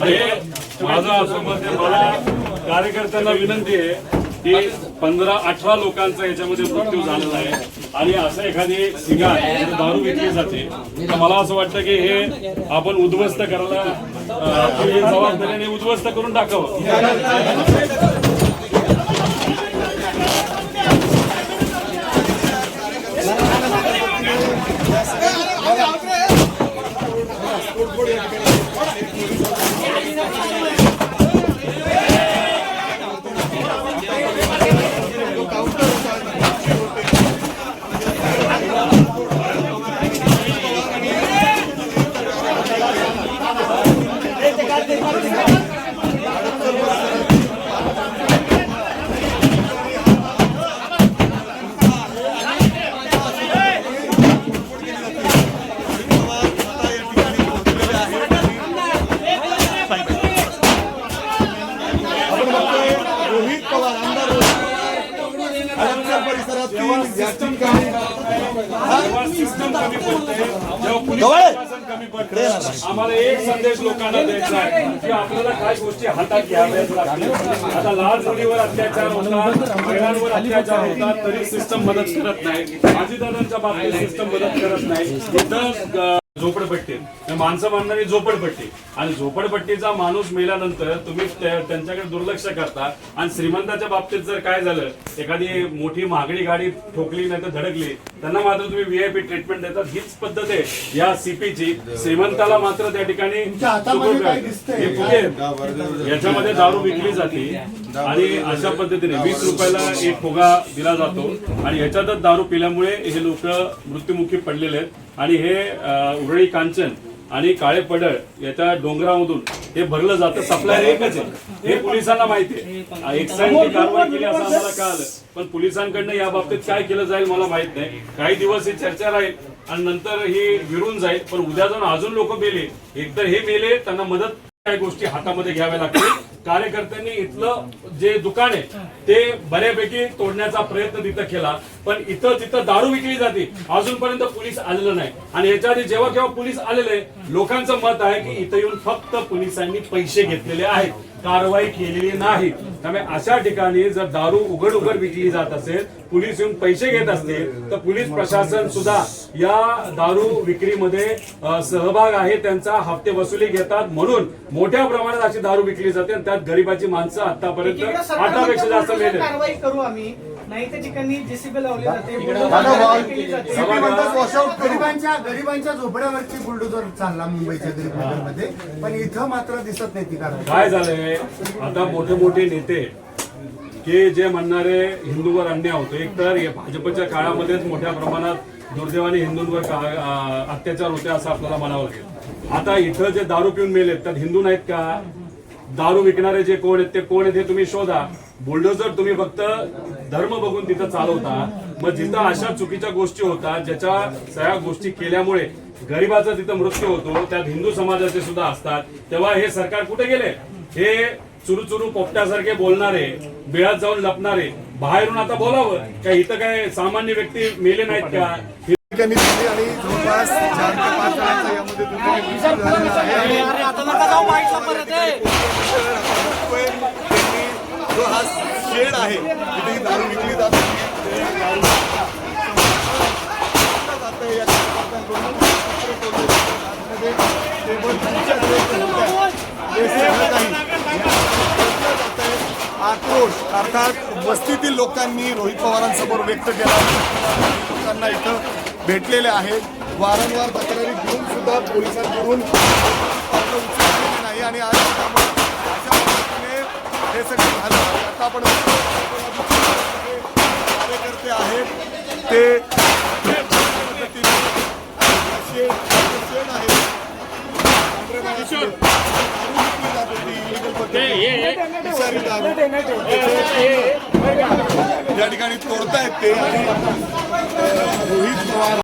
माझं असं मत आहे, मला कार्यकर्त्यांना विनंती आहे की 15-18 लोकांचा याच्यामध्ये मृत्यू झालेला आहे आणि असं एखादी सिगार दारू विकली जाते तर मला असं वाटतं की हे आपण उद्ध्वस्त करायला जबाबदारीने उद्ध्वस्त करून टाकावं. आम्हाला एक संदेश लोकांना द्यायचा आहे की आपल्याला काही गोष्टी हातात घ्याव्याच लागतील. आता लहान मुलीवर अत्याचार होतात, महिलांवर अत्याचार होतात, तरी सिस्टम मदत करत नाही. अजितदादांच्या बाबतीत सिस्टम मदत करत नाही. इथं झोपडपट्टी माणसं म्हणणारी झोपडपट्टी आणि झोपडपट्टीचा माणूस मेल्यानंतर तुम्ही त्यांच्याकडे दुर्लक्ष करता आणि श्रीमंताच्या बाबतीत जर काय झालं, एखादी मोठी महागडी गाडी ठोकली नाही तर धडकली, त्यांना मात्र तुम्ही व्हीआयपी ट्रीटमेंट देतात. हीच पद्धत आहे या सीपीची. श्रीमंताला मात्र त्या ठिकाणी याच्यामध्ये दारू विकली जाते आणि अशा पद्धतीने 20 रुपयाला एक फुगा दिला जातो आणि ह्याच्यातच दारू पिल्यामुळे हे लोक मृत्युमुखी पडलेले आहेत. आणि हे उरळी कांचन आणि काळे पडळ याच्या डोंगरामधून हे भरलं जातं. सप्लायर एकच आहे, हे पोलिसांना माहिती आहे. एक्साईजने कारवाई केली असं आम्हाला कळालं, पण पोलिसांकडनं या बाबतीत काय केलं जाईल मला माहित नाही. काही दिवस ही चर्चा राहील आणि नंतर ही विरून जाईल. पण उद्या जाऊन अजून लोक मेले, एकतर हे मेले, त्यांना मदत काही गोष्टी हातामध्ये घ्याव्या लागतील. कार्यकर्त्यांनी इथलं जे दुकान आहे ते बऱ्यापैकी तोडण्याचा प्रयत्न तिथं केला, पण इथं तिथं दारू विकली जाते. अजूनपर्यंत पोलीस आलेलं नाही आणि याच्या आधी जेव्हा केव्हा पोलीस आलेले, लोकांचं मत आहे की इथं येऊन फक्त पोलिसांनी पैसे घेतलेले आहेत, कारवाई केलेली नाही. त्यामुळे अशा ठिकाणी जर दारू उघड विकली जात असेल, पोलीस येऊन पैसे घेत असतील, तर पोलीस प्रशासन सुद्धा या दारू विक्रीमध्ये सहभाग आहे, त्यांचा हप्ते वसुली घेतात. म्हणून मोठ्या प्रमाणात अशी दारू विकली जाते आणि त्यात गरीबाची माणसं आतापर्यंत 8पेक्षा जास्त मेले. कारवाई करू आम्ही, नाही त्या ठिकाणी जेसीबी लावली जाते, गरिबांच्या झोपड्यावरची बुलडोजर चालला मुंबईच्या गरीबांमध्ये, पण इथं मात्र दिसत नाही ती कारवाई. काय झालंय, आता मोठे नेते की जे म्हणणारे हिंदूवर अन्याय होतो, एकतर भाजपच्या काळामध्येच मोठ्या प्रमाणात दुर्दैवाने हिंदूंवर अत्याचार होते असं आपल्याला म्हणावं लागेल. आता इथं जे दारू पिऊन मेलेत त्यात हिंदू नाहीत का? दारू विकणारे जे कोण आहेत ते कोण आहेत हे तुम्ही शोधा. बुलडोजर तुम्ही फक्त धर्म बघून तिथं चालवता. मग जिथं अशा चुकीच्या गोष्टी होतात, ज्याच्या सगळ्या गोष्टी केल्यामुळे गरिबाचा तिथं मृत्यू होतो, त्यात हिंदू समाजाचे सुद्धा असतात, तेव्हा हे सरकार कुठे गेले? हे चुरू पोपट्यासारखे बोलणारे, बिळात जाऊन लपणारे बाहेरून आता बोलावं का? इथं काय सामान्य व्यक्ती मेले नाहीत का? आणि जवळपास 4 ते 5 जणांचा यामध्ये जो हा शेड आहे तिथे दारू विकली जाते. आक्रोश अर्थात वस्तीतील लोकांनी रोहित पवारांसमोर व्यक्त केला. लोकांना इथं भेटलेले आहेत, वारंवार तक्रारी घेऊन सुद्धा पोलिसांकडून नाही आणि आज अशा पद्धतीने हे सगळं झालं. आता आपण कार्यकर्ते आहेत ते पद्धतीने या ठिकाणी तोडतायत ते आणि रोहित पवार